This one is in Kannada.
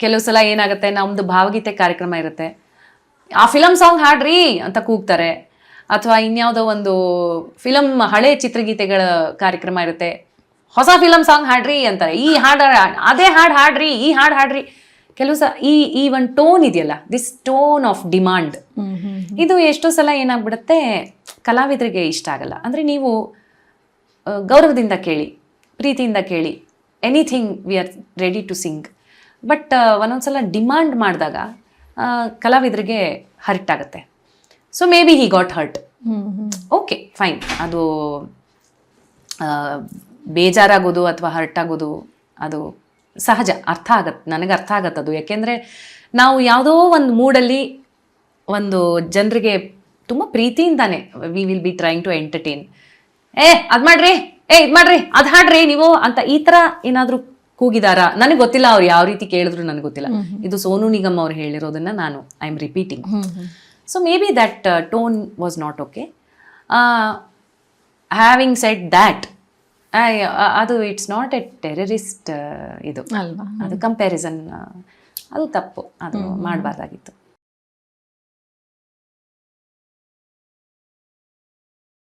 ಕೆಲವು ಸಲ ಏನಾಗುತ್ತೆ, ನಮ್ದು ಭಾವಗೀತೆ ಕಾರ್ಯಕ್ರಮ ಇರುತ್ತೆ, ಆ ಫಿಲಮ್ ಸಾಂಗ್ ಹಾಡ್ರಿ ಅಂತ ಕೂಗ್ತಾರೆ. ಅಥವಾ ಇನ್ಯಾವುದೋ ಒಂದು ಫಿಲಮ್ ಹಳೆ ಚಿತ್ರಗೀತೆಗಳ ಕಾರ್ಯಕ್ರಮ ಇರುತ್ತೆ, ಹೊಸ ಫಿಲಮ್ ಸಾಂಗ್ ಹಾಡ್ರಿ ಅಂತಾರೆ. ಈ ಹಾಡು ಅದೇ ಹಾಡು ಹಾಡ್ರಿ, ಈ ಹಾಡು ಹಾಡ್ರಿ. ಕೆಲವು ಸಲ ಈ ಒಂದು ಟೋನ್ ಇದೆಯಲ್ಲ, ದಿಸ್ ಟೋನ್ ಆಫ್ ಡಿಮಾಂಡ್, ಇದು ಎಷ್ಟೋ ಸಲ ಏನಾಗ್ಬಿಡುತ್ತೆ ಕಲಾವಿದರಿಗೆ ಇಷ್ಟ ಆಗಲ್ಲ. ಅಂದರೆ ನೀವು ಗೌರವದಿಂದ ಕೇಳಿ, ಪ್ರೀತಿಯಿಂದ ಕೇಳಿ, anything we are ready to sing. But ಒಂದೊಂದ್ಸಲ ಡಿಮಾಂಡ್ ಮಾಡಿದಾಗ ಕಲಾವಿದರಿಗೆ ಹರ್ಟ್ ಆಗುತ್ತೆ. So maybe he got hurt. Okay fine, ಅದು ಬೇಜಾರಾಗೋದು ಅಥವಾ ಹರ್ಟ್ ಆಗೋದು ಅದು ಸಹಜ, ಅರ್ಥ ಆಗತ್ತೆ, ನನಗೆ ಅರ್ಥ ಆಗತ್ತೆ ಅದು. ಯಾಕೆಂದರೆ ನಾವು ಯಾವುದೋ ಒಂದು ಮೂಡಲ್ಲಿ ಒಂದು ಜನರಿಗೆ ತುಂಬ ಪ್ರೀತಿಯಿಂದಾನೆ we will be trying to entertain. ಅದು ಮಾಡ್ರಿ, ಇದು ಮಾಡ್ರಿ, ಅದು ಹಾಡ್ರಿ ನೀವು ಅಂತ ಈ ಥರ ಏನಾದರೂ ಕೂಗಿದಾರ ನನಗೆ ಗೊತ್ತಿಲ್ಲ. ಅವ್ರು ಯಾವ ರೀತಿ ಕೇಳಿದ್ರು ನನಗೆ ಗೊತ್ತಿಲ್ಲ. ಇದು ಸೋನು ನಿಗಮ್ ಅವ್ರು ಹೇಳಿರೋದನ್ನ ನಾನು I am repeating. So may be that tone was not okay. Having shed that, ಅದು ಇಟ್ಸ್ ನಾಟ್ ಎ ಟೆರರಿಸ್ಟ್ ಇದು, ಅದು ಕಂಪ್ಯಾರಿಸನ್, ಅದು ತಪ್ಪು, ಅದು ಮಾಡಬಾರ್ದಾಗಿತ್ತು.